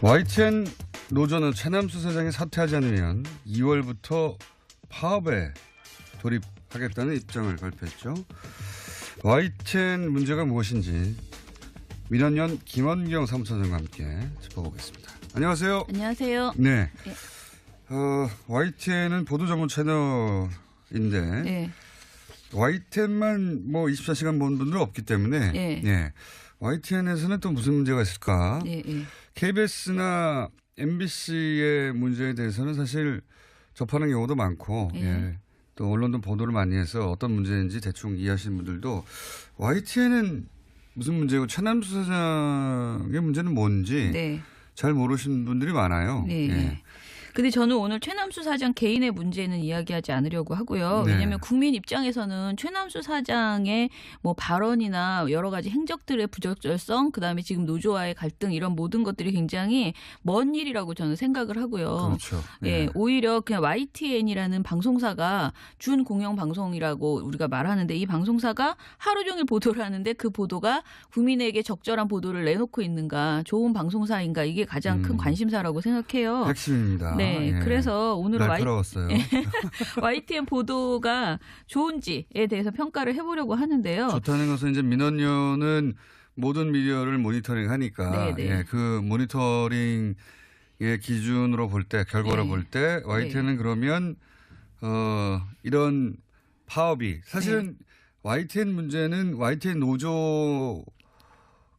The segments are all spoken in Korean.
YTN 노조는 최남수 사장이 사퇴하지 않으면 2월부터 파업에 돌입하겠다는 입장을 발표했죠. YTN 문제가 무엇인지 민원연 김원경 사무처장과 함께 짚어보겠습니다. 안녕하세요. 안녕하세요. 네. YTN은 보도 전문 채널인데 네. YTN만 뭐 24시간 보는 분들은 없기 때문에 네. 네. YTN에서는 또 무슨 문제가 있을까? 네. 네. KBS나 MBC의 문제에 대해서는 사실 접하는 경우도 많고 네. 예. 또 언론도 보도를 많이 해서 어떤 문제인지 대충 이해하시는 분들도 YTN은 무슨 문제고 최남수 사장의 문제는 뭔지 네. 잘 모르시는 분들이 많아요. 네. 예. 근데 저는 오늘 최남수 사장 개인의 문제는 이야기하지 않으려고 하고요. 네. 왜냐하면 국민 입장에서는 최남수 사장의 뭐 발언이나 여러 가지 행적들의 부적절성, 그다음에 지금 노조와의 갈등 이런 모든 것들이 굉장히 먼 일이라고 저는 생각을 하고요. 그렇죠. 예, 오히려 그냥 YTN이라는 방송사가 준 공영 방송이라고 우리가 말하는데 이 방송사가 하루 종일 보도를 하는데 그 보도가 국민에게 적절한 보도를 내놓고 있는가, 좋은 방송사인가, 이게 가장 큰 관심사라고 생각해요. 핵심입니다. 네, 예. 그래서 오늘은 날카로웠어요. YTN 보도가 좋은지에 대해서 평가를 해보려고 하는데요. 좋다는 것은 이제 민원연은 모든 미디어를 모니터링하니까 네네. 예, 그 모니터링의 기준으로 볼 때, 결과로 네. 볼 때 YTN은 네. 그러면 이런 파업이 사실은 YTN 문제는 YTN 노조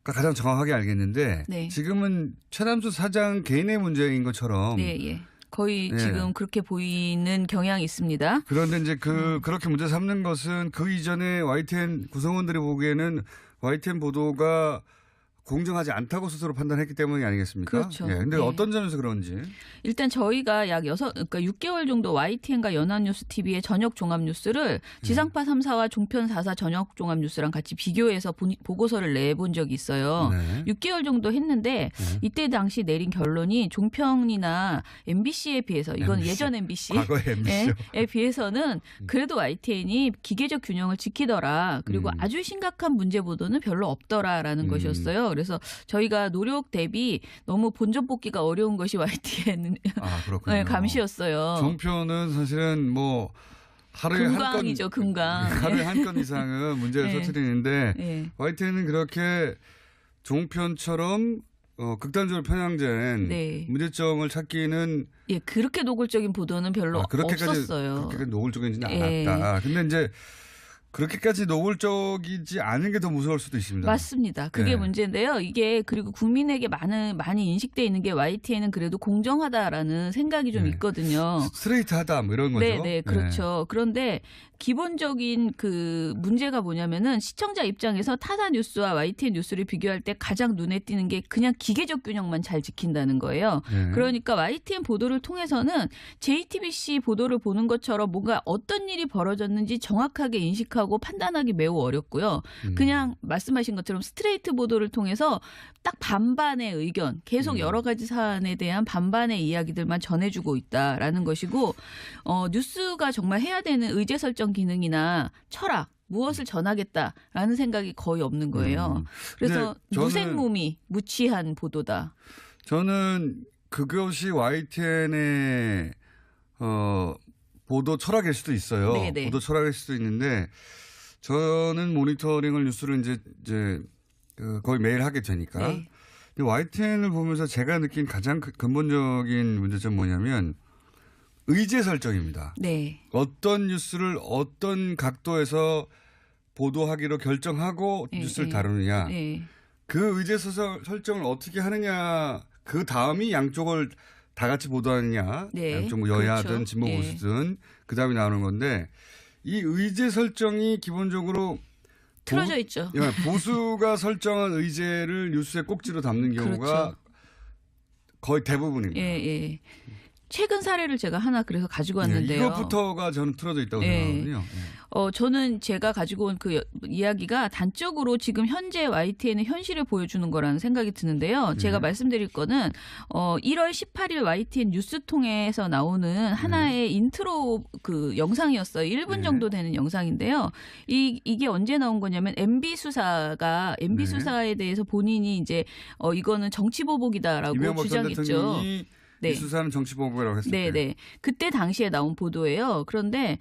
가 가장 정확하게 알겠는데 네. 지금은 최남수 사장 개인의 문제인 것처럼 네, 예. 거의 예. 지금 그렇게 보이는 경향이 있습니다. 그런데 이제 그렇게 문제 삼는 것은 그 이전에 YTN 구성원들이 보기에는 YTN 보도가 공정하지 않다고 스스로 판단했기 때문이 아니겠습니까? 그렇죠. 예. 근데 예. 어떤 점에서 그런지. 일단 저희가 그러니까 6개월 정도 YTN과 연합뉴스 TV의 저녁 종합 뉴스를 지상파 3사와 종편 4사 저녁 종합 뉴스랑 같이 비교해서 보고서를 내본 적이 있어요. 네. 6개월 정도 했는데 이때 당시 내린 결론이 종편이나 MBC에 비해서 이건 MBC. 예전 MBC 과거의 MBC 요. 에 비해서는 그래도 YTN이 기계적 균형을 지키더라. 그리고 아주 심각한 문제 보도는 별로 없더라라는 것이었어요. 그래서 저희가 노력 대비 너무 본전 뽑기가 어려운 것이 YTN 그렇군요. 네, 감시였어요. 종편은 사실은 뭐 하루에 금강이죠, 한 건, 금강. 하루에 한 건 이상은 문제를 네. 터뜨리는데 네. YTN은 그렇게 종편처럼 극단적으로 편향된 네. 문제점을 찾기는 예, 그렇게 노골적인 보도는 별로 없었어요. 그렇게까지 노골적이지는 예. 않았다. 근데 이제 그렇게까지 노골적이지 않은 게 더 무서울 수도 있습니다. 맞습니다. 그게 네. 문제인데요. 이게 그리고 국민에게 많이 인식돼 있는 게 YTN은 그래도 공정하다라는 생각이 좀 네. 있거든요. 스트레이트하다 뭐 이런 거죠. 네, 그렇죠. 그런데 기본적인 그 문제가 뭐냐면은 시청자 입장에서 타사 뉴스와 YTN 뉴스를 비교할 때 가장 눈에 띄는 게 그냥 기계적 균형만 잘 지킨다는 거예요. 네. 그러니까 YTN 보도를 통해서는 JTBC 보도를 보는 것처럼 뭔가 어떤 일이 벌어졌는지 정확하게 인식하고 판단하기 매우 어렵고요. 그냥 말씀하신 것처럼 스트레이트 보도를 통해서 딱 반반의 의견, 계속 여러 가지 사안에 대한 반반의 이야기들만 전해주고 있다라는 것이고, 뉴스가 정말 해야 되는 의제 설정 기능이나 철학, 무엇을 전하겠다라는 생각이 거의 없는 거예요. 그래서 무색무미, 무취한 보도다. 저는 그것이 YTN의 보도 철학일 수도 있어요. 네네. 보도 철학일 수도 있는데 저는 모니터링을 뉴스를 이제 거의 매일 하게 되니까. 네. 근데 YTN을 보면서 제가 느낀 가장 근본적인 문제점은 뭐냐면 의제 설정입니다. 네. 어떤 뉴스를 어떤 각도에서 보도하기로 결정하고 뉴스를 다루느냐. 네. 그 의제 설정을 어떻게 하느냐. 그 다음이 양쪽을 다 같이 보도하느냐. 네. 양쪽 뭐 여야든 그렇죠. 진보 보수든 그 다음에 나오는 건데 이 의제 설정이 기본적으로 틀어져 있죠. 보수가 설정한 의제를 뉴스에 꼭지로 담는 경우가 그렇죠. 거의 대부분입니다. 예. 최근 사례를 제가 하나 그래서 가지고 왔는데요. 이것부터가 저는 틀어져 있다고 네. 생각하거든요. 저는 제가 가지고 온 그 이야기가 단적으로 지금 현재 YTN의 현실을 보여주는 거라는 생각이 드는데요. 제가 말씀드릴 거는 1월 18일 YTN 뉴스통에서 나오는 하나의 인트로 그 영상이었어요. 1분 정도 되는 영상인데요. 이게 언제 나온 거냐면 MB 수사가 MB 수사에 대해서 본인이 이제 이거는 정치 보복이다라고 이명박 전 주장했죠. 대통령이 네. 이 수사는 정치 보복이라고 했을 때. 네네. 그때 당시에 나온 보도예요. 그런데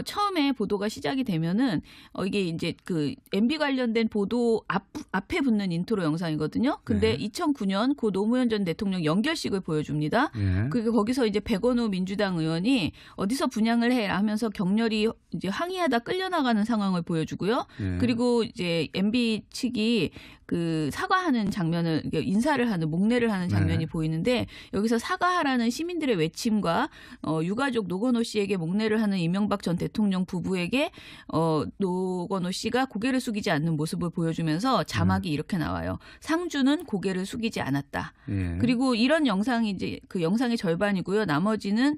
처음에 보도가 시작이 되면은 이게 이제 그 MB 관련된 보도 앞에 붙는 인트로 영상이거든요. 근데 2009년 고 노무현 전 대통령 연결식을 보여줍니다. 그리고 거기서 이제 백원우 민주당 의원이 어디서 분양을 해 하면서 격렬히 이제 항의하다 끌려나가는 상황을 보여주고요. 그리고 이제 MB 측이 그 사과하는 장면을 인사를 하는 목례를 하는 장면이 보이는데 여기서 사과하라는 시민들의 외침과 유가족 노건호 씨에게 목례를 하는 이명박 전 대통령 부부에게 노건호 씨가 고개를 숙이지 않는 모습을 보여주면서 자막이 이렇게 나와요. 상주는 고개를 숙이지 않았다. 그리고 이런 영상이 이제 그 영상의 절반이고요. 나머지는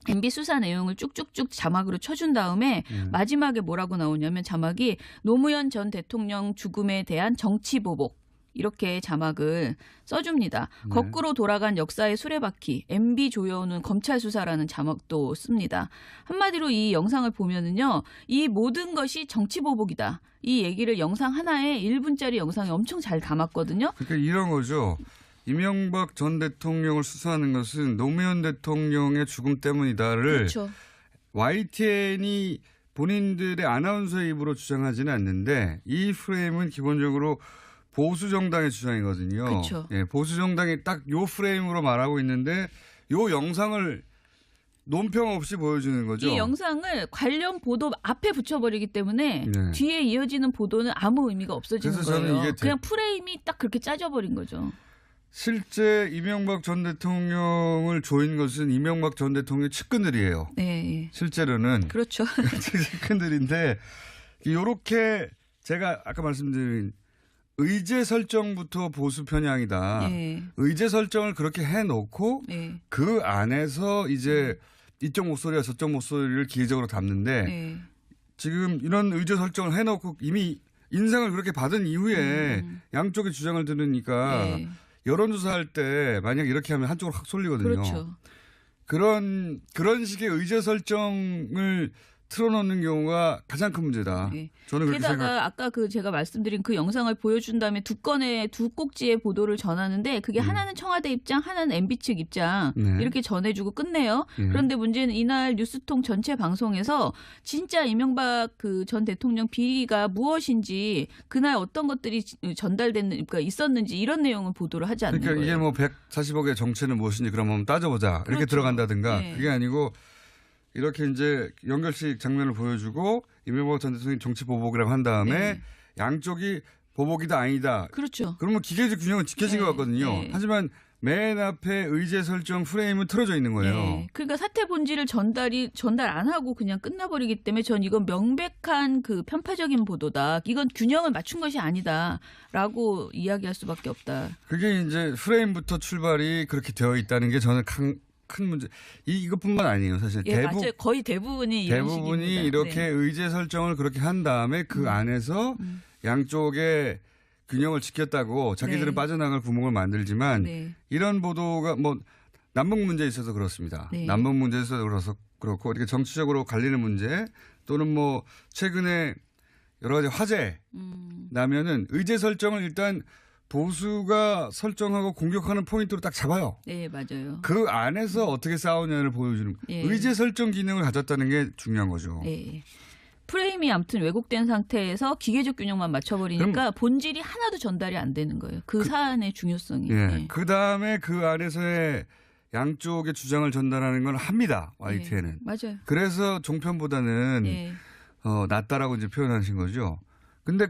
MB 수사 내용을 쭉쭉쭉 자막으로 쳐준 다음에 마지막에 뭐라고 나오냐면 자막이 노무현 전 대통령 죽음에 대한 정치 보복. 이렇게 자막을 써줍니다. 거꾸로 돌아간 역사의 수레바퀴, MB 조여오는 검찰 수사라는 자막도 씁니다. 한마디로 이 영상을 보면은요, 이 모든 것이 정치 보복이다. 이 얘기를 영상 하나에 1분짜리 영상에 엄청 잘 담았거든요. 그러니까 이런 거죠. 이명박 전 대통령을 수사하는 것은 노무현 대통령의 죽음 때문이다를 그렇죠. YTN이 본인들의 아나운서의 입으로 주장하지는 않는데 이 프레임은 기본적으로 보수 정당의 주장이거든요. 그렇죠. 예, 보수 정당이 딱 요 프레임으로 말하고 있는데 요 영상을 논평 없이 보여주는 거죠. 이 영상을 관련 보도 앞에 붙여버리기 때문에 뒤에 이어지는 보도는 아무 의미가 없어지는 그래서 저는 거예요. 이게 그냥 프레임이 딱 그렇게 짜져버린 거죠. 실제 이명박 전 대통령을 조인 것은 이명박 전 대통령의 측근들이에요. 네. 실제로는. 그렇죠. 측근들인데 요렇게 제가 아까 말씀드린 의제 설정부터 보수 편향이다. 네. 의제 설정을 그렇게 해놓고 네. 그 안에서 이제 이쪽 목소리와 저쪽 목소리를 기계적으로 담는데 네. 지금 이런 의제 설정을 해놓고 이미 인상을 그렇게 받은 이후에 양쪽의 주장을 들으니까 네. 여론조사할 때 만약 이렇게 하면 한쪽으로 확 쏠리거든요. 그렇죠. 그런 식의 의제 설정을 틀어놓는 경우가 가장 큰 문제다. 네. 저는 그렇게 게다가 아까 그 제가 말씀드린 그 영상을 보여준 다음에 두 꼭지의 보도를 전하는데 그게 하나는 청와대 입장, 하나는 MB 측 입장 이렇게 전해주고 끝내요. 그런데 문제는 이날 뉴스통 전체 방송에서 진짜 이명박 그 전 대통령 비리가 무엇인지 그날 어떤 것들이 그러니까 있었는지 이런 내용을 보도를 하지 않는 그러니까 거예요. 이게 뭐 140억의 정체는 무엇인지 그럼 한번 따져보자. 그렇죠. 이렇게 들어간다든가 네. 그게 아니고 이렇게 이제 연결식 장면을 보여주고 이명박 전 대통령이 정치 보복이라고 한 다음에 양쪽이 보복이다 아니다. 그렇죠. 그러면 기계적 균형은 지켜진 것 같거든요. 네. 하지만 맨 앞에 의제 설정 프레임은 틀어져 있는 거예요. 네. 그러니까 사태 본질을 전달 안 하고 그냥 끝나버리기 때문에 전 이건 명백한 그 편파적인 보도다. 이건 균형을 맞춘 것이 아니다라고 이야기할 수밖에 없다. 그게 이제 프레임부터 출발이 그렇게 되어 있다는 게 저는 큰 문제. 이것뿐만 아니에요. 사실 예, 맞아요. 거의 대부분이 이런 대부분이 식입니다. 이렇게 네. 의제 설정을 그렇게 한 다음에 그 안에서 양쪽의 균형을 지켰다고 자기들은 네. 빠져나갈 구멍을 만들지만 네. 이런 보도가 뭐 남북 문제에 있어서 그렇습니다. 네. 남북 문제에 있어서 그렇고 이렇게 정치적으로 갈리는 문제 또는 뭐 최근에 여러 가지 화제 나면은 의제 설정을 일단 보수가 설정하고 공격하는 포인트로 딱 잡아요. 네, 맞아요. 그 안에서 어떻게 싸우냐를 보여주는 예. 의제 설정 기능을 가졌다는 게 중요한 거죠. 네. 프레임이 아무튼 왜곡된 상태에서 기계적 균형만 맞춰버리니까 본질이 하나도 전달이 안 되는 거예요. 그 사안의 중요성이. 예. 네. 그 다음에 그 안에서의 양쪽의 주장을 전달하는 건 합니다. YTN은. 네. 맞아요. 그래서 종편보다는 네. 낫다라고 이제 표현하신 거죠. 근데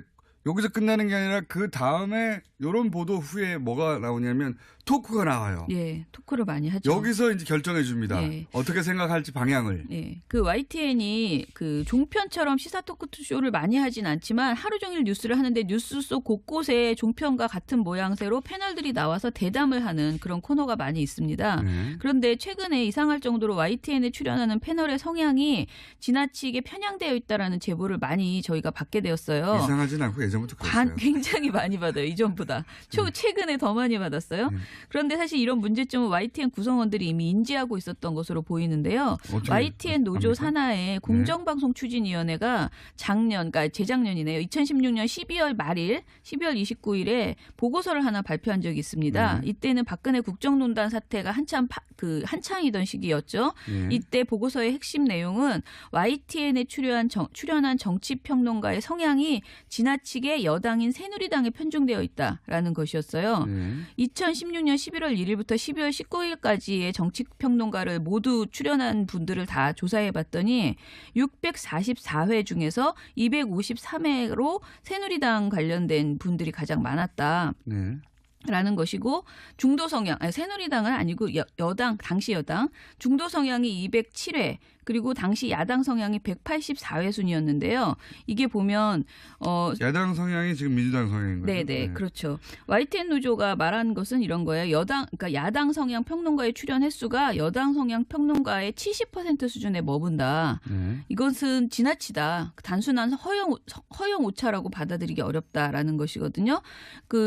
여기서 끝나는 게 아니라 그 다음에 이런 보도 후에 뭐가 나오냐면 토크가 나와요. 예, 토크를 많이 하죠. 여기서 이제 결정해 줍니다. 예. 어떻게 생각할지 방향을. 네, 그 YTN이 그 종편처럼 시사 토크쇼를 많이 하진 않지만 하루 종일 뉴스를 하는데 뉴스 속 곳곳에 종편과 같은 모양새로 패널들이 나와서 대담을 하는 그런 코너가 많이 있습니다. 그런데 최근에 이상할 정도로 YTN에 출연하는 패널의 성향이 지나치게 편향되어 있다라는 제보를 많이 저희가 받게 되었어요. 이상하진 않고 예전부터 그랬어요. 굉장히 많이 받아요. 이전보다. 최근에 더 많이 받았어요. 그런데 사실 이런 문제점은 YTN 구성원들이 이미 인지하고 있었던 것으로 보이는데요. YTN 노조 산하의 공정방송 추진위원회가 그러니까 재작년이네요. 2016년 12월 말일, 12월 29일에 보고서를 하나 발표한 적이 있습니다. 이때는 박근혜 국정농단 사태가 한창이던 시기였죠. 이때 보고서의 핵심 내용은 YTN에 출연한 정치평론가의 성향이 지나치게 여당인 새누리당에 편중되어 있다라는 것이었어요. 2016년 11월 1일부터 12월 19일까지의 정치평론가를 모두 출연한 분들을 다 조사해봤더니 644회 중에서 253회로 새누리당 관련된 분들이 가장 많았다. 라는 것이고 중도 성향, 새누리당은 아니고 여당, 당시 여당, 중도 성향이 207회 그리고 당시 야당 성향이 184회 순이었는데요. 이게 보면 야당 성향이 지금 민주당 성향인 거죠. 네네, 그렇죠. YTN 노조가 말하는 것은 이런 거예요. 그러니까 야당 성향 평론가의 출연 횟수가 여당 성향 평론가의 70% 수준에 머문다. 이것은 지나치다. 단순한 허용 오차라고 받아들이기 어렵다라는 것이거든요.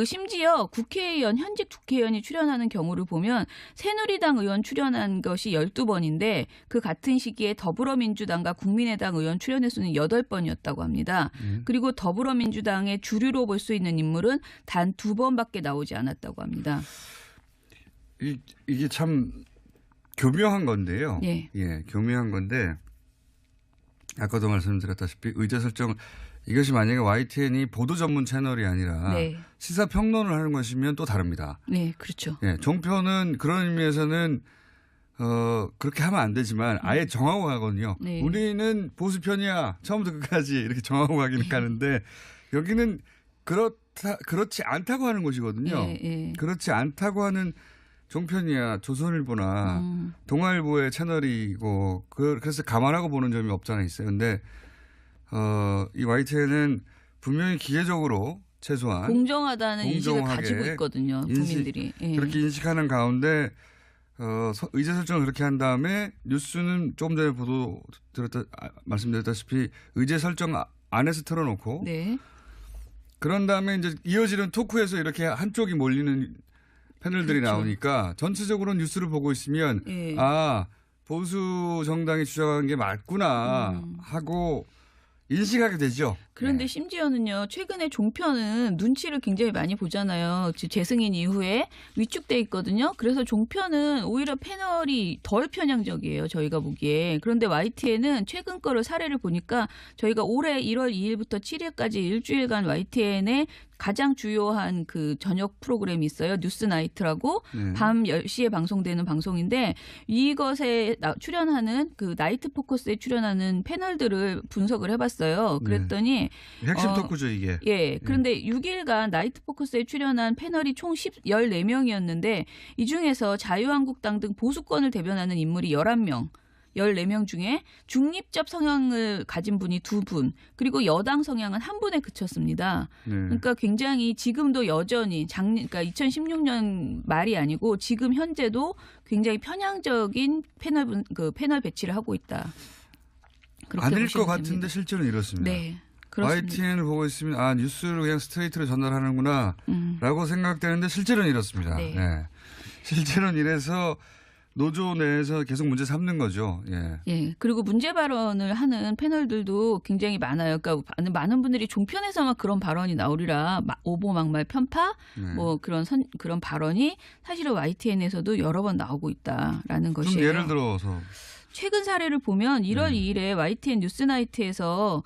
심지어 현직 국회의원이 출연하는 경우를 보면 새누리당 의원 출연한 것이 12번인데 그 같은 시기에 더불어민주당과 국민의당 의원 출연 횟수는 8번이었다고 합니다. 그리고 더불어민주당의 주류로 볼 수 있는 인물은 단 2번밖에 나오지 않았다고 합니다. 이게 참 교묘한 건데요. 예, 교묘한 건데 아까도 말씀드렸다시피 의제 설정 이것이 만약에 YTN이 보도 전문 채널이 아니라 시사 평론을 하는 것이면 또 다릅니다. 네, 그렇죠. 종편은 그런 의미에서는 그렇게 하면 안 되지만 아예 정하고 가거든요. 우리는 보수편이야. 처음부터 끝까지 이렇게 정하고 가기는 가는데 여기는 그렇지 않다고 하는 곳이거든요. 그렇지 않다고 하는 종편이야 조선일보나 동아일보의 채널이고 그래서 감안하고 보는 점이 없잖아 있어요. 근데 이 YTN은 분명히 기계적으로 최소한 공정하다는 인식을 가지고 있거든요. 국민들이. 그렇게 인식하는 가운데 의제 설정을 그렇게 한 다음에 뉴스는 조금 전에 말씀드렸다시피 의제 설정 안에서 틀어놓고 그런 다음에 이제 이어지는 토크에서 이렇게 한쪽이 몰리는 패널들이 나오니까 전체적으로 뉴스를 보고 있으면 보수 정당이 주장한 게 맞구나 하고 인식하게 되죠. 그런데 심지어는요. 최근에 종편은 눈치를 굉장히 많이 보잖아요. 재승인 이후에 위축돼 있거든요. 그래서 종편은 오히려 패널이 덜 편향적이에요. 저희가 보기에. 그런데 YTN은 최근 거를 사례를 보니까 저희가 올해 1월 2일부터 7일까지 일주일간 YTN에 가장 주요한 그 저녁 프로그램이 있어요. 뉴스나이트라고 밤 10시에 방송되는 방송인데 이것에 출연하는 그 나이트 포커스에 출연하는 패널들을 분석을 해봤어요. 그랬더니 핵심 토크죠 이게. 그런데 6일간 나이트 포커스에 출연한 패널이 총 14명이었는데 이 중에서 자유한국당 등 보수권을 대변하는 인물이 11명. 14명 중에 중립적 성향을 가진 분이 2분, 그리고 여당 성향은 1분에 그쳤습니다. 그러니까 굉장히 지금도 여전히 그러니까 2016년 말이 아니고 지금 현재도 굉장히 편향적인 패널 배치를 하고 있다. 아닐 것 같은데 됩니다. 실제로는 이렇습니다. 네. 그렇습니다. YTN을 보고 있으면 뉴스를 그냥 스트레이트로 전달하는구나 라고 생각되는데 실제로는 이렇습니다. 실제로는 이래서 노조 내에서 계속 문제 삼는 거죠. 그리고 문제 발언을 하는 패널들도 굉장히 많아요. 그러니까 많은 분들이 종편에서만 그런 발언이 나오리라 오보막말 편파 뭐 그런 발언이 사실은 YTN에서도 여러 번 나오고 있다라는 것이에요. 좀 예를 들어서 최근 사례를 보면 1월 2일에 YTN 뉴스나이트에서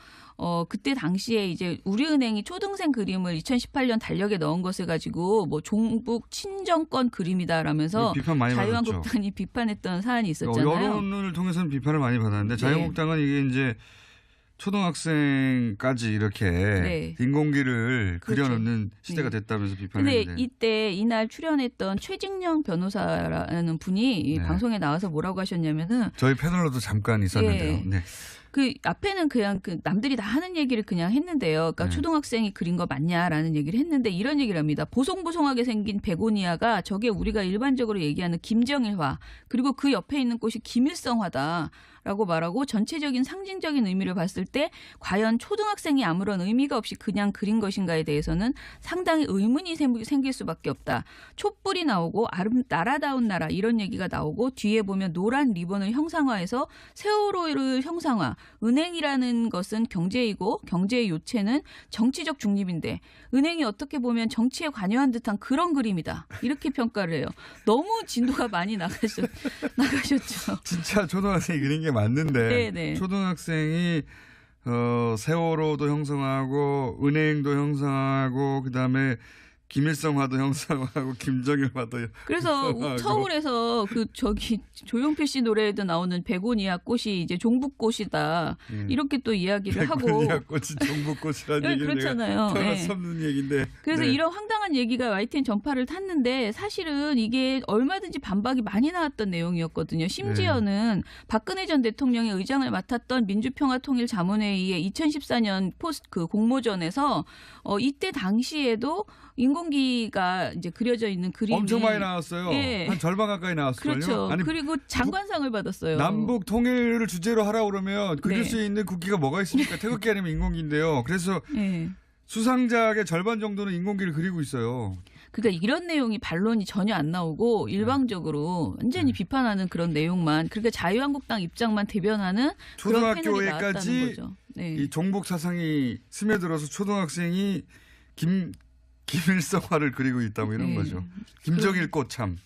그때 당시에 이제 우리은행이 초등생 그림을 2018년 달력에 넣은 것을 가지고 뭐 종북 친정권 그림이다라면서 비판 많이 자유한국당이 비판했던 사안이 있었잖아요. 여론을 통해서는 비판을 많이 받았는데 자유한국당은 이게 이제 초등학생까지 이렇게 네. 인공기를 그렇죠. 그려놓는 시대가 네. 됐다면서 근데 비판했는데. 이날 출연했던 최직령 변호사라는 분이 이 네. 방송에 나와서 뭐라고 하셨냐면은 저희 패널로도 잠깐 있었는데요. 예. 네. 그 앞에는 그냥 그 남들이 다 하는 얘기를 그냥 했는데요. 그러니까 네. 초등학생이 그린 거 맞냐라는 얘기를 했는데 이런 얘기를 합니다. 보송보송하게 생긴 베고니아가 저게 우리가 일반적으로 얘기하는 김정일화 그리고 그 옆에 있는 꽃이 김일성화다. 라고 말하고 전체적인 상징적인 의미를 봤을 때 과연 초등학생이 아무런 의미가 없이 그냥 그린 것인가에 대해서는 상당히 의문이 생길 수밖에 없다. 촛불이 나오고 나라다운 나라 이런 얘기가 나오고 뒤에 보면 노란 리본을 형상화해서 세월호를 형상화. 은행이라는 것은 경제이고 경제의 요체는 정치적 중립인데 은행이 어떻게 보면 정치에 관여한 듯한 그런 그림이다. 이렇게 평가를 해요. 너무 진도가 많이 나가셨죠. 진짜 초등학생이 그린 게 맞는데 네네. 초등학생이 세월호도 형성하고 은행도 형성하고 그다음에 김일성화도 형성하고 김정일화도 그래서 형성하고. 서울에서 그 조용필 씨 노래에도 나오는 베고니아 꽃이 이제 종북꽃이다 이렇게 또 이야기를 하고 베고니아 꽃이 종북꽃이라는 네, 얘기는 그렇잖아요. 내가 떠날 네. 수 없는 얘기인데. 그래서 네. 이런 황당한 얘기가 YTN 전파를 탔는데 사실은 이게 얼마든지 반박이 많이 나왔던 내용이었거든요. 심지어는 박근혜 전 대통령이 의장을 맡았던 민주평화통일자문회의의 2014년 그 공모전에서 이때 당시에도 인공기가 이제 그려져 있는 그림이 엄청 많이 나왔어요. 예. 한 절반 가까이 나왔어요. 그렇죠. 아니, 그리고 장관상을 받았어요. 남북 통일을 주제로 하라고 그러면 그릴 네. 수 있는 국기가 뭐가 있습니까? 태극기 아니면 인공기인데요. 그래서 예. 수상작의 절반 정도는 인공기를 그리고 있어요. 그러니까 이런 내용이 반론이 전혀 안 나오고 일방적으로 완전히 비판하는 그런 내용만 그러니까 자유한국당 입장만 대변하는 그런 패널이 나왔다는 초등학교에까지 거죠. 네. 이 종북 사상이 스며들어서 초등학생이 김일성화를 그리고 있다 뭐 이런 네. 거죠. 김정일 꽃 참.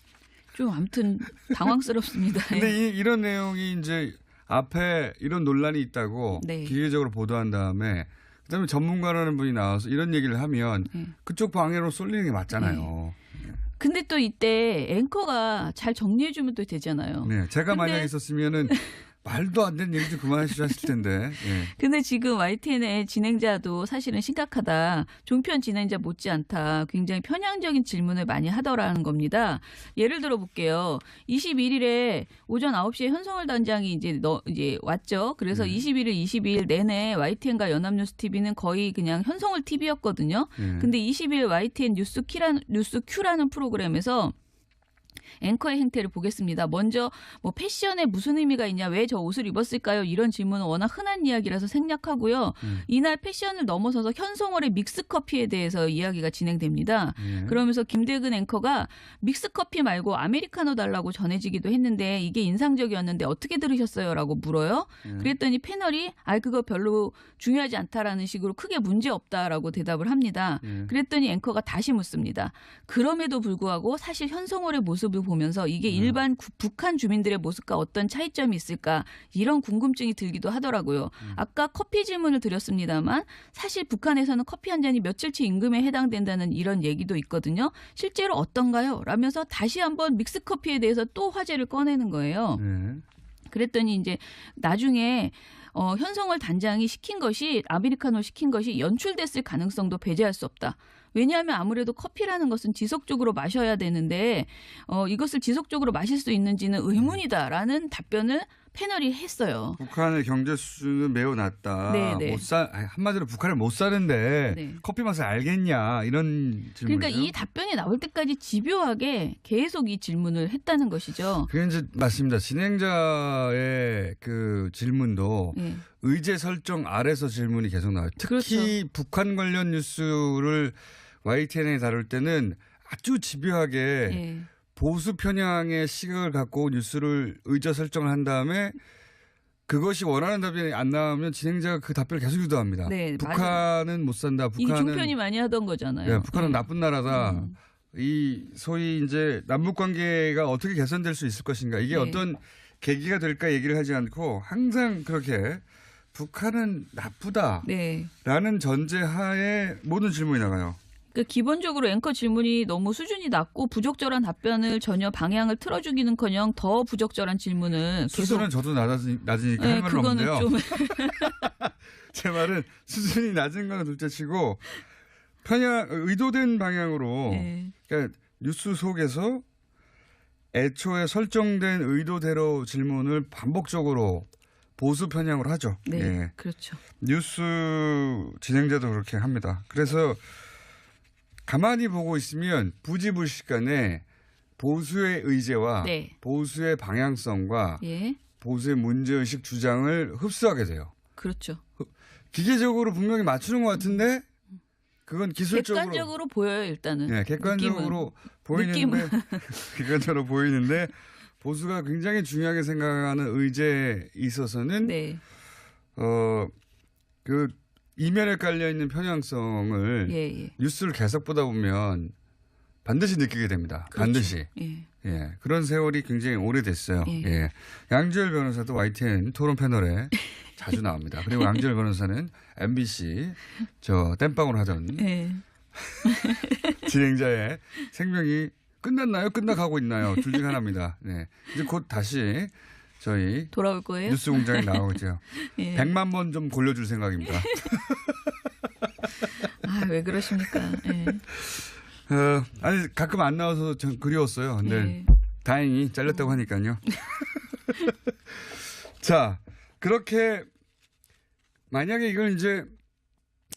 좀 아무튼 당황스럽습니다. 근데 이런 내용이 이제 앞에 이런 논란이 있다고 네. 기계적으로 보도한 다음에 그다음에 전문가라는 분이 나와서 이런 얘기를 하면 그쪽 방해로 쏠리는 게 맞잖아요. 근데 또 이때 앵커가 잘 정리해주면 또 되잖아요. 네, 제가 근데- 만약에 있었으면은 말도 안 되는 얘기 좀 그만하셨을 텐데. 예. 근데 지금 YTN의 진행자도 사실은 심각하다. 종편 진행자 못지않다. 굉장히 편향적인 질문을 많이 하더라는 겁니다. 예를 들어 볼게요. 21일에 오전 9시에 현성월 단장이 이제 왔죠. 그래서 21일, 22일 내내 YTN과 연합뉴스 TV는 거의 그냥 현성월 TV였거든요. 근데 20일 YTN 뉴스 Q라는 프로그램에서 앵커의 행태를 보겠습니다. 먼저 뭐 패션에 무슨 의미가 있냐, 왜 저 옷을 입었을까요? 이런 질문은 워낙 흔한 이야기라서 생략하고요. 이날 패션을 넘어서서 현성월의 믹스커피에 대해서 이야기가 진행됩니다. 그러면서 김대근 앵커가 믹스커피 말고 아메리카노 달라고 전해지기도 했는데 이게 인상적이었는데 어떻게 들으셨어요? 라고 물어요. 그랬더니 패널이 그거 별로 중요하지 않다라는 식으로 크게 문제 없다라고 대답을 합니다. 그랬더니 앵커가 다시 묻습니다. 그럼에도 불구하고 사실 현성월의 모습을 보면서 이게 일반 북한 주민들의 모습과 어떤 차이점이 있을까 이런 궁금증이 들기도 하더라고요. 아까 커피 질문을 드렸습니다만 사실 북한에서는 커피 한 잔이 며칠치 임금에 해당된다는 이런 얘기도 있거든요. 실제로 어떤가요? 라면서 다시 한번 믹스커피에 대해서 또 화제를 꺼내는 거예요. 그랬더니 이제 나중에 현성월 단장이 아메리카노 시킨 것이 연출됐을 가능성도 배제할 수 없다. 왜냐하면 아무래도 커피라는 것은 지속적으로 마셔야 되는데 이것을 지속적으로 마실 수 있는지는 의문이다라는 답변을 패널이 했어요. 북한의 경제 수준은 매우 낮다. 네네. 한마디로 북한을 못 사는데 네. 커피 맛을 알겠냐 이런 질문이죠. 그러니까 이 답변이 나올 때까지 집요하게 계속 이 질문을 했다는 것이죠. 그게 이제 맞습니다. 진행자의 그 질문도 네. 의제 설정 아래서 질문이 계속 나와요. 특히 그렇죠. 북한 관련 뉴스를 YTN에 다룰 때는 아주 집요하게 네. 보수 편향의 시각을 갖고 뉴스를 의제 설정을 한 다음에 그것이 원하는 답변이 안 나오면 진행자가 그 답변을 계속 유도합니다. 네, 북한은 못 산다. 이 북한은 종편이 많이 하던 거잖아요. 네, 북한은 나쁜 나라다. 음. 이 소위 이제 남북 관계가 어떻게 개선될 수 있을 것인가. 이게 네. 어떤 계기가 될까 얘기를 하지 않고 항상 그렇게 북한은 나쁘다라는 네. 전제하에 모든 질문이 나가요. 그러니까 기본적으로 앵커 질문이 너무 수준이 낮고 부적절한 답변을 전혀 방향을 틀어주기는커녕 더 부적절한 질문을 계속. 수준은 저도 낮으니까 네, 할 말은 그거는 없는데요. 좀 제 말은 수준이 낮은 건 둘째치고 편향 의도된 방향으로 네. 그러니까 뉴스 속에서 애초에 설정된 의도대로 질문을 반복적으로 보수 편향으로 하죠. 네, 예. 그렇죠. 뉴스 진행자도 그렇게 합니다. 그래서 가만히 보고 있으면 부지불식간에 보수의 의제와 네. 보수의 방향성과 예, 보수의 문제의식 주장을 흡수하게 돼요. 그렇죠. 기계적으로 분명히 맞추는 것 같은데 그건 기술적으로 객관적으로 보여요 일단은. 네, 객관적으로 보이는데 객관적으로 보이는데 보수가 굉장히 중요하게 생각하는 의제에 있어서는 네. 그 이면에 깔려 있는 편향성을 예. 뉴스를 계속 보다 보면 반드시 느끼게 됩니다. 그렇죠. 반드시. 예. 예. 그런 세월이 굉장히 오래됐어요. 예. 예. 양지열 변호사도 YTN 토론 패널에 자주 나옵니다. 그리고 양지열 변호사는 MBC 저 땜빵으로 하던 예. 진행자의 생명이 끝났나요? 끝나가고 있나요? 둘 중 하나입니다. 네. 이제 곧 다시 저희 돌아올 거예요? 뉴스 공장에 나오겠죠. 예. 100만 번 좀 골려줄 생각입니다. 아, 왜 그러십니까? 예. 아니 가끔 안 나와서 전 그리웠어요. 근데 예. 다행히 잘렸다고 하니까요. 자, 그렇게 만약에 이걸 이제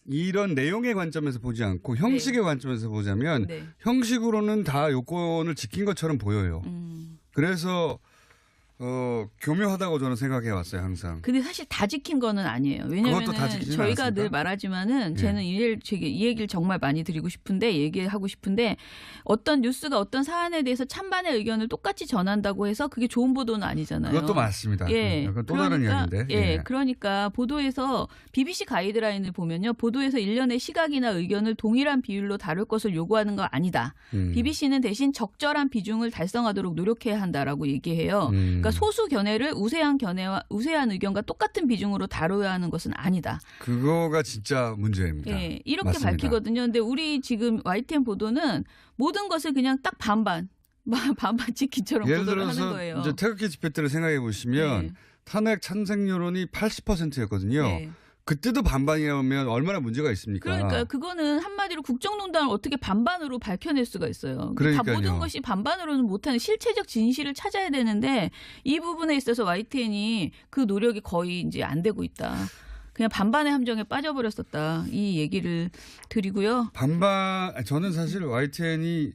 이런 내용의 관점에서 보지 않고 형식의 관점에서 보자면 네. 형식으로는 다 요건을 지킨 것처럼 보여요. 그래서 교묘하다고 저는 생각해 왔어요, 항상. 근데 사실 다 지킨 거는 아니에요. 왜냐하면 그것도 다 지키진 저희가 않았습니까? 늘 말하지만은 쟤는 이 얘기를 정말 많이 드리고 싶은데 얘기하고 싶은데 어떤 뉴스가 어떤 사안에 대해서 찬반의 의견을 똑같이 전한다고 해서 그게 좋은 보도는 아니잖아요. 그것도 맞습니다. 예. 그건 또 다른 이야기인데. 예. 그러니까 보도에서 BBC 가이드라인을 보면요. 보도에서 일련의 시각이나 의견을 동일한 비율로 다룰 것을 요구하는 거 아니다. BBC는 대신 적절한 비중을 달성하도록 노력해야 한다라고 얘기해요. 그러니까 소수 견해를 우세한 의견과 똑같은 비중으로 다뤄야 하는 것은 아니다. 그거가 진짜 문제입니다. 예, 이렇게 맞습니다. 밝히거든요. 근데 우리 지금 YTN 보도는 모든 것을 그냥 딱 반반 지키처럼 예를 보도를 하는 들어서 거예요. 이제 태극기 집회 때를 생각해 보시면 네. 탄핵 찬성 여론이 80%였거든요. 네. 그때도 반반이라면 얼마나 문제가 있습니까? 그러니까 그거는 한마디로 국정농단을 어떻게 반반으로 밝혀낼 수가 있어요. 그러니까요. 다 모든 것이 반반으로는 못하는 실체적 진실을 찾아야 되는데 이 부분에 있어서 YTN이 그 노력이 거의 이제 안 되고 있다. 그냥 반반의 함정에 빠져버렸었다. 이 얘기를 드리고요. 저는 사실 YTN이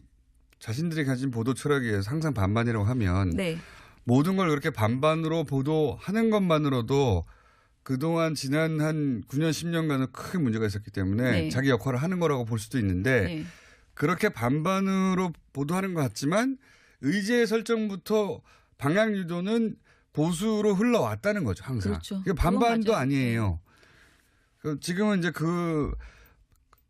자신들이 가진 보도 철학에 의해서 항상 반반이라고 하면 네. 모든 걸 그렇게 반반으로 보도하는 것만으로도 그동안 지난 한 9년 10년간은 큰 문제가 있었기 때문에 네. 자기 역할을 하는 거라고 볼 수도 있는데 네. 그렇게 반반으로 보도하는 것 같지만 의제 설정부터 방향 유도는 보수로 흘러왔다는 거죠. 항상. 그렇죠. 이게 반반도 그건 맞아요. 아니에요. 지금은 이제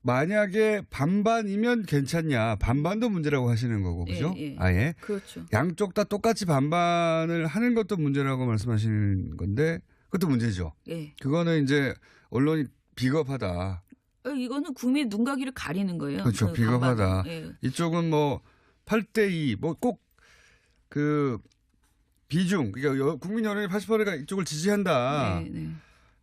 만약에 반반이면 괜찮냐. 반반도 문제라고 하시는 거고. 그죠? 예. 아예. 그렇죠. 양쪽 다 똑같이 반반을 하는 것도 문제라고 말씀하시는 건데 그것도 문제죠. 예. 그거는 이제 언론이 비겁하다. 이거는 국민 눈가기를 가리는 거예요. 그렇죠. 그 비겁하다. 반반. 예. 이쪽은 뭐 8대2 뭐 꼭 그 비중 그러니까 국민 여론이 80%가 이쪽을 지지한다. 네.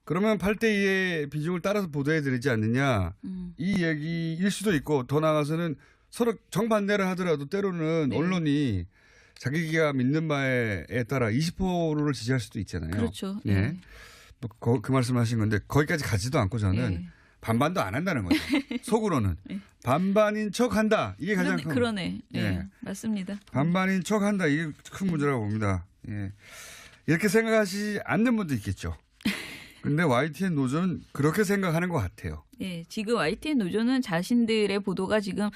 그러면 8대2의 비중을 따라서 보도해 드리지 않느냐. 이 얘기일 수도 있고 더 나아가서는 서로 정반대를 하더라도 때로는 네. 언론이 자기가 믿는 바에 따라 20%를 지지할 수도 있잖아요. 그렇죠. 예. 예. 뭐 그 말씀하신 건데 거기까지 가지도 않고 저는 예. 반반도 안 한다는 거죠. 속으로는 반반인 척한다. 이게 가장 큰 그러네. 예. 예. 맞습니다. 반반인 척한다. 이게 큰 문제라고 봅니다. 예. 이렇게 생각하시지 않는 분도 있겠죠. 근데 YTN 노조는 그렇게 생각하는 것 같아요. 예, 지금 YTN 노조는 자신들의 보도가 지금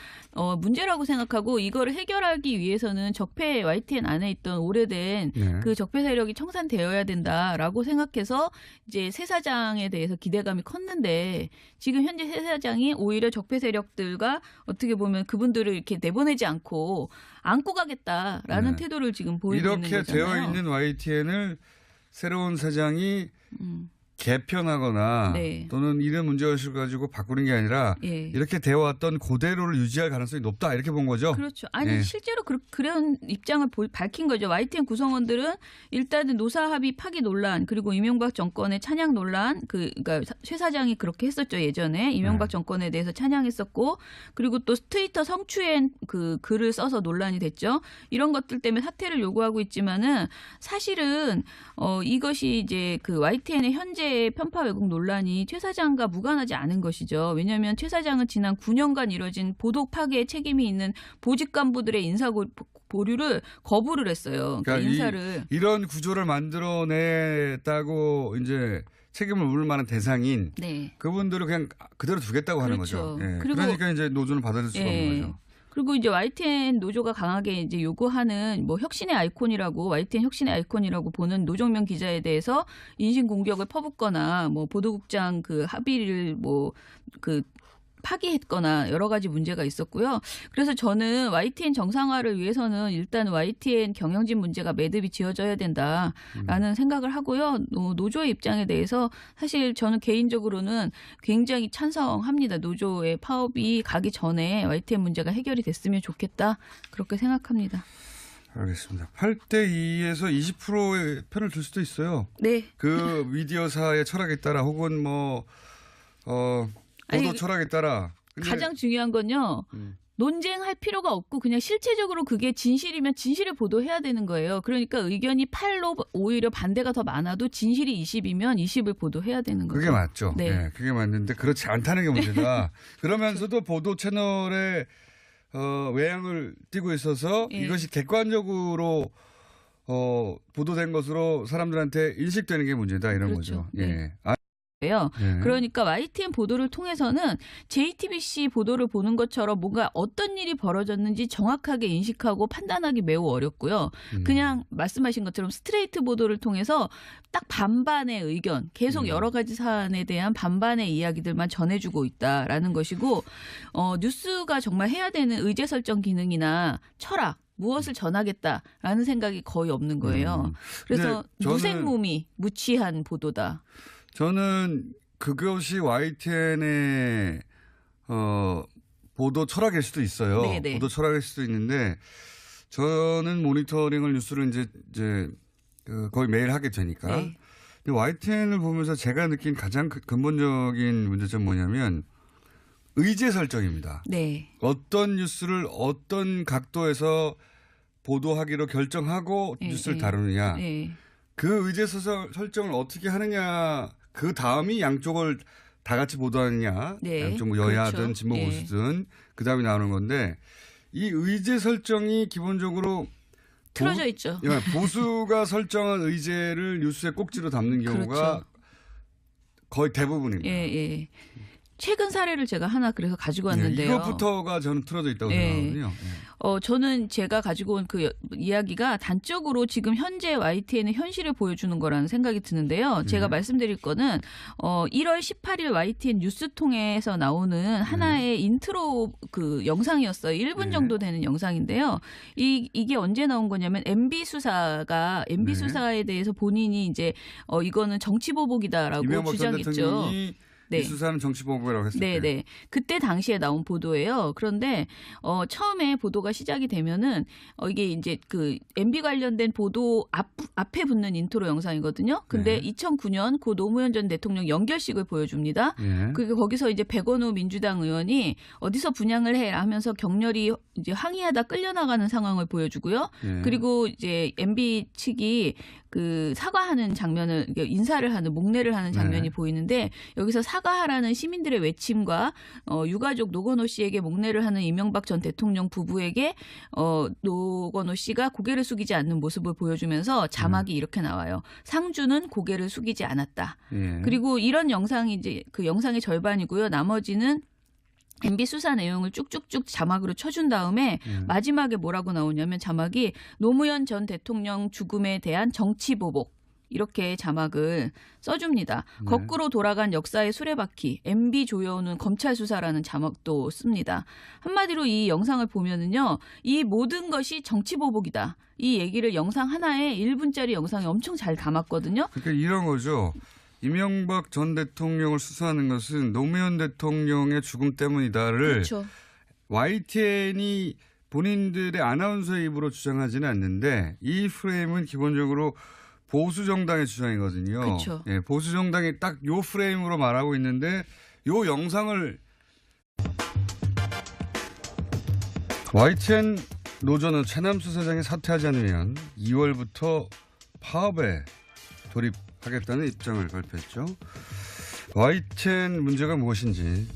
문제라고 생각하고 이거를 해결하기 위해서는 적폐 YTN 안에 있던 오래된 네. 그 적폐 세력이 청산되어야 된다라고 생각해서 이제 새 사장에 대해서 기대감이 컸는데 지금 현재 새 사장이 오히려 적폐 세력들과 어떻게 보면 그분들을 이렇게 내보내지 않고 안고 가겠다라는 네. 태도를 지금 보이고 있는 이렇게 거잖아요. 되어 있는 YTN을 새로운 사장이 개편하거나 네. 또는 이런 문제의식을 가지고 바꾸는 게 아니라 예. 이렇게 되어왔던 그대로를 유지할 가능성이 높다 이렇게 본 거죠. 그렇죠. 아니 예. 실제로 그런 입장을 밝힌 거죠. YTN 구성원들은 일단은 노사 합의 파기 논란 그리고 이명박 정권의 찬양 논란 그러니까 최 사장이 그렇게 했었죠. 예전에 이명박 정권에 대해서 찬양했었고 그리고 또 트위터 성추행 그 글을 써서 논란이 됐죠. 이런 것들 때문에 사퇴를 요구하고 있지만은 사실은 이것이 이제 그 YTN의 현재 편파 왜곡 논란이 최 사장과 무관하지 않은 것이죠. 왜냐하면 최 사장은 지난 9년간 이뤄진 보도 파괴에 책임이 있는 보직 간부들의 인사 보류를 거부를 했어요. 그러니까 인사를 이런 구조를 만들어냈다고 이제 책임을 물을 만한 대상인 네. 그분들을 그냥 그대로 두겠다고 하는 그렇죠. 거죠. 예. 그리고 그러니까 이제 노조는 받아들일 수가 없는 거죠. 그리고 이제 YTN 노조가 강하게 이제 요구하는 뭐 혁신의 아이콘이라고 YTN 혁신의 아이콘이라고 보는 노정면 기자에 대해서 인신 공격을 퍼붓거나 뭐 보도국장 그 합의를 뭐 그 파기했거나 여러 가지 문제가 있었고요. 그래서 저는 YTN 정상화를 위해서는 일단 YTN 경영진 문제가 매듭이 지어져야 된다라는 생각을 하고요. 노조의 입장에 대해서 사실 저는 개인적으로는 굉장히 찬성합니다. 노조의 파업이 가기 전에 YTN 문제가 해결이 됐으면 좋겠다. 그렇게 생각합니다. 알겠습니다. 8대2에서 20%의 편을 들 수도 있어요. 네. 그 미디어사의 철학에 따라 혹은 보도 아니, 철학에 따라. 근데 가장 중요한 건요. 논쟁할 필요가 없고 그냥 실체적으로 그게 진실이면 진실을 보도해야 되는 거예요. 그러니까 의견이 8로 오히려 반대가 더 많아도 진실이 20이면 20을 보도해야 되는 거죠. 그게 맞죠. 네. 네, 그게 맞는데 그렇지 않다는 게 문제다. 그러면서도 보도 채널에 외양을 띠고 있어서 예. 이것이 객관적으로 보도된 것으로 사람들한테 인식되는 게 문제다 이런 그렇죠. 거죠. 예. 네. 아, 네. 그러니까 YTN 보도를 통해서는 JTBC 보도를 보는 것처럼 뭔가 어떤 일이 벌어졌는지 정확하게 인식하고 판단하기 매우 어렵고요. 그냥 말씀하신 것처럼 스트레이트 보도를 통해서 딱 반반의 의견, 계속 여러 가지 사안에 대한 반반의 이야기들만 전해주고 있다라는 것이고 뉴스가 정말 해야 되는 의제 설정 기능이나 철학 무엇을 전하겠다라는 생각이 거의 없는 거예요. 그래서 무색무미, 무취한 보도다. 저는 그것이 YTN의 보도 철학일 수도 있어요. 네네. 보도 철학일 수도 있는데 저는 모니터링을 뉴스를 이제 거의 매일 하게 되니까. 네. 근데 YTN을 보면서 제가 느낀 가장 근본적인 문제점은 뭐냐면 의제 설정입니다. 네. 어떤 뉴스를 어떤 각도에서 보도하기로 결정하고 뉴스를 다루느냐. 그 의제 설정을 어떻게 하느냐. 그 다음이 양쪽을 다 같이 보도하느냐. 양쪽 뭐 여야든 그렇죠. 진보 보수든 그 다음이 나오는 건데 이 의제 설정이 기본적으로 틀어져 있죠. 보수가 설정한 의제를 뉴스의 꼭지로 담는 경우가 그렇죠. 거의 대부분입니다. 예. 최근 사례를 제가 하나 그래서 가지고 왔는데요. 이것부터가 저는 틀어져 있다고 생각하거든요. 저는 제가 가지고 온 그 이야기가 단적으로 지금 현재 YTN의 현실을 보여주는 거라는 생각이 드는데요. 제가 말씀드릴 거는 1월 18일 YTN 뉴스통에서 나오는 하나의 인트로 그 영상이었어요. 1분 정도 되는 영상인데요. 이게 언제 나온 거냐면 MB 수사에 대해서 본인이 이제 이거는 정치 보복이다라고 주장했죠. 이 수사는 정치 보복이라고 했을 때. 네. 그때 당시에 나온 보도예요. 그런데 처음에 보도가 시작이 되면은 이게 이제 그 MB 관련된 보도 앞에 붙는 인트로 영상이거든요. 근데 2009년 고 노무현 전 대통령 연결식을 보여줍니다. 그게 거기서 이제 백원우 민주당 의원이 어디서 분양을 해 하면서 격렬히 이제 항의하다 끌려나가는 상황을 보여주고요. 그리고 이제 MB 측이 그 사과하는 장면을 인사를 하는 목례를 하는 장면이 보이는데 여기서 사과하라는 시민들의 외침과 유가족 노건호 씨에게 목례를 하는 이명박 전 대통령 부부에게 노건호 씨가 고개를 숙이지 않는 모습을 보여주면서 자막이 이렇게 나와요. 상주는 고개를 숙이지 않았다. 그리고 이런 영상이 이제 그 영상의 절반이고요. 나머지는 MB 수사 내용을 쭉쭉쭉 자막으로 쳐준 다음에 마지막에 뭐라고 나오냐면 자막이 노무현 전 대통령 죽음에 대한 정치 보복 이렇게 자막을 써줍니다. 거꾸로 돌아간 역사의 수레바퀴 MB 조여오는 검찰 수사라는 자막도 씁니다. 한마디로 이 영상을 보면은요. 이 모든 것이 정치 보복이다. 이 얘기를 영상 하나에 1분짜리 영상에 엄청 잘 담았거든요. 그러니까 이런 거죠. 이명박 전 대통령을 수사하는 것은 노무현 대통령의 죽음 때문이다를 그렇죠. YTN이 본인들의 아나운서의 입으로 주장하지는 않는데 이 프레임은 기본적으로 보수 정당의 주장이거든요. 그렇죠. 예, 보수 정당이 딱 요 프레임으로 말하고 있는데 요 영상을 YTN 노조는 최남수 사장이 사퇴하지 않으면 2월부터 파업에 돌입하겠다는 입장을 발표했죠. YTN 문제가 무엇인지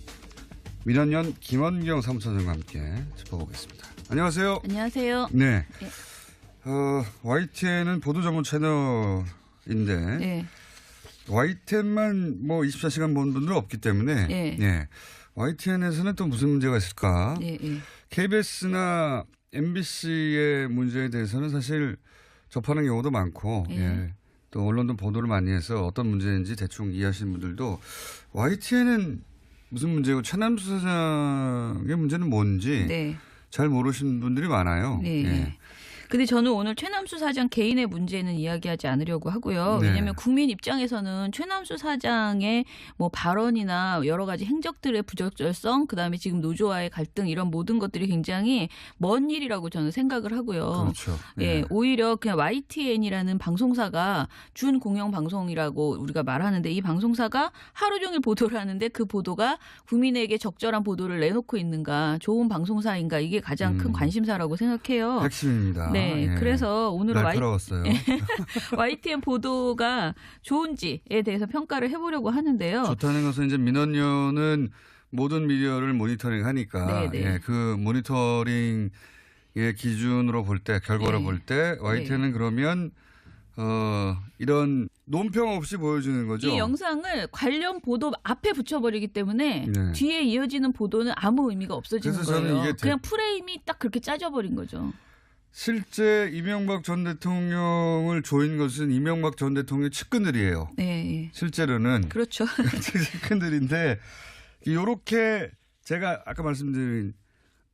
민원연 김원경 사무처장과 함께 짚어보겠습니다. 안녕하세요. 안녕하세요. 네. 네. YTN은 보도 전문 채널인데 네. YTN만 뭐 24시간 보는 분들은 없기 때문에 네. 네. YTN에서는 또 무슨 문제가 있을까? 네. 네. KBS나 MBC의 문제에 대해서는 사실 접하는 경우도 많고 네. 예. 또 언론도 보도를 많이 해서 어떤 문제인지 대충 이해하시는 분들도 YTN은 무슨 문제고 최남수 사장의 문제는 뭔지 네. 잘 모르시는 분들이 많아요. 네. 예. 근데 저는 오늘 최남수 사장 개인의 문제는 이야기하지 않으려고 하고요. 네. 왜냐하면 국민 입장에서는 최남수 사장의 뭐 발언이나 여러 가지 행적들의 부적절성, 그다음에 지금 노조와의 갈등 이런 모든 것들이 굉장히 먼 일이라고 저는 생각을 하고요. 그렇죠. 예, 오히려 그냥 YTN이라는 방송사가 준 공영 방송이라고 우리가 말하는데 이 방송사가 하루 종일 보도를 하는데 그 보도가 국민에게 적절한 보도를 내놓고 있는가, 좋은 방송사인가 이게 가장 큰 관심사라고 생각해요. 핵심입니다. 네, 예. 그래서 오늘 날카로웠어요. YTN 보도가 좋은지에 대해서 평가를 해보려고 하는데요. 좋다는 것은 이제 민원연은 모든 미디어를 모니터링하니까 네, 네. 예, 그 모니터링의 기준으로 볼 때 결과로 네. 볼 때 YTN은 그러면 이런 논평 없이 보여주는 거죠. 이 영상을 관련 보도 앞에 붙여버리기 때문에 네. 뒤에 이어지는 보도는 아무 의미가 없어지는 그래서 저는 거예요. 이게 그냥 프레임이 딱 그렇게 짜져버린 거죠. 실제 이명박 전 대통령을 조인 것은 이명박 전 대통령의 측근들이에요. 네, 실제로는 그렇죠. 측근들인데 요렇게 제가 아까 말씀드린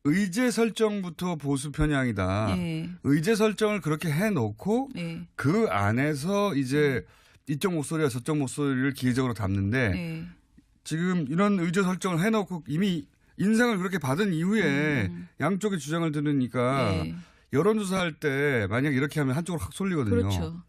의제 설정부터 보수 편향이다. 네, 의제 설정을 그렇게 해놓고 네, 그 안에서 이제 이쪽 목소리와 저쪽 목소리를 기회적으로 담는데 네. 지금 이런 의제 설정을 해놓고 이미 인상을 그렇게 받은 이후에 양쪽의 주장을 들으니까 네. 여론조사할 때 만약 이렇게 하면 한쪽으로 확 쏠리거든요. 그렇죠.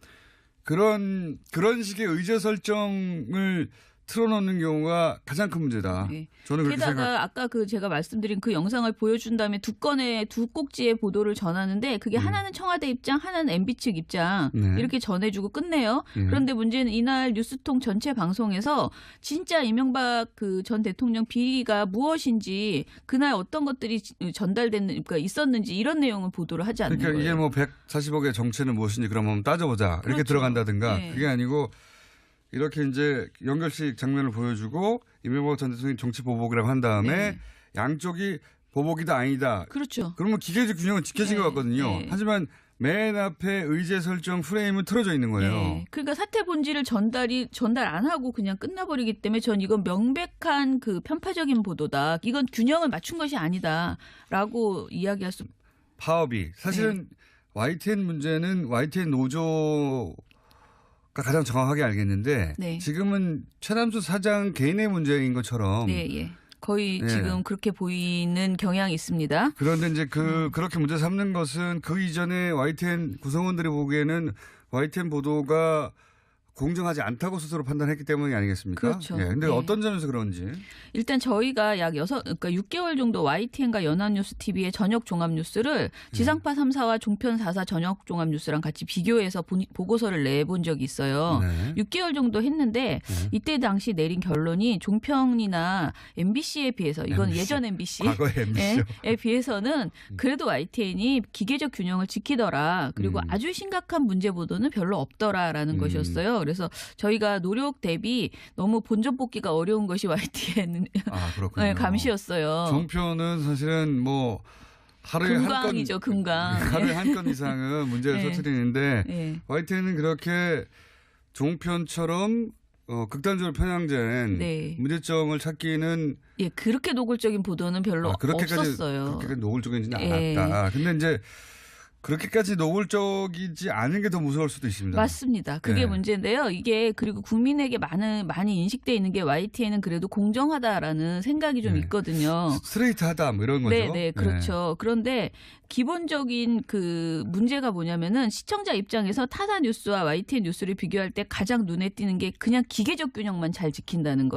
그런 식의 의제 설정을 틀어놓는 경우가 가장 큰 문제다. 네. 저는 그렇게 게다가 생각. 아까 그 제가 말씀드린 그 영상을 보여준 다음에 두 꼭지의 보도를 전하는데 그게 하나는 청와대 입장, 하나는 MB 측 입장 네. 이렇게 전해주고 끝내요. 그런데 문제는 이날 뉴스통 전체 방송에서 진짜 이명박 그 전 대통령 비리가 무엇인지 그날 어떤 것들이 그러니까 있었는지 이런 내용을 보도를 하지 않는 그러니까 거예요. 이게 뭐 140억의 정체는 무엇인지 그럼 한번 따져보자. 이렇게 그렇죠. 들어간다든가 네. 그게 아니고 이렇게 이제 연결식 장면을 보여주고 이명박 전 대통령이 정치 보복이라고 한 다음에 네. 양쪽이 보복이다 아니다. 그렇죠. 그러면 기계적 균형은 지켜진 네. 것 같거든요. 네. 하지만 맨 앞에 의제 설정 프레임은 틀어져 있는 거예요. 네. 그러니까 사태 본질을 전달 안 하고 그냥 끝나버리기 때문에 전 이건 명백한 그 편파적인 보도다. 이건 균형을 맞춘 것이 아니다라고 이야기할 수. 파업이 사실은 YTN 문제는 YTN 노조가 가장 정확하게 알겠는데 네. 지금은 최남수 사장 개인의 문제인 것처럼 네, 예. 거의 네. 지금 그렇게 보이는 경향이 있습니다. 그런데 이제 그렇게 문제 삼는 것은 그 이전에 YTN 구성원들이 보기에는 YTN 보도가 공정하지 않다고 스스로 판단했기 때문이 아니겠습니까? 그렇죠. 예. 근데 네. 어떤 점에서 그런지. 일단 저희가 그러니까 6개월 정도 YTN과 연합뉴스 TV의 저녁 종합뉴스를 지상파 3사와 종편 4사 저녁 종합뉴스랑 같이 비교해서 보고서를 내본 적이 있어요. 네. 6개월 정도 했는데 이때 당시 내린 결론이 종편이나 MBC에 비해서 이건 MBC. 예전 MBC 과거의 MBC요. 에 비해서는 그래도 YTN이 기계적 균형을 지키더라. 그리고 아주 심각한 문제 보도는 별로 없더라라는 것이었어요. 그래서 저희가 노력 대비 너무 본전 뽑기가 어려운 것이 YTN 아, 그렇군요. 네, 감시였어요. 종편은 사실은 뭐 하루에 금강이죠, 금강. 하루에 한 건 이상은 문제를 네. 터뜨리는데 네. YTN은 그렇게 종편처럼 극단적으로 편향된 네. 문제점을 찾기는 예, 그렇게 노골적인 보도는 별로 없었어요. 그렇게까지 노골적이지는 예. 않았다. 근데 이제 그렇게까지 노골적이지 않은 게 더 무서울 수도 있습니다. 맞습니다. 그게 네. 문제인데요. 이게 그리고 국민에게 많이 인식돼 있는 게 YTN은 그래도 공정하다라는 생각이 좀 네. 있거든요. 스트레이트하다 뭐 이런 거죠. 네, 그렇죠. 그런데 기본적인 그 문제가 뭐냐면은 시청자 입장에서 타사 뉴스와 YTN 뉴스를 비교할 때 가장 눈에 띄는 게 그냥 기계적 균형만 잘 지킨다는 거예요.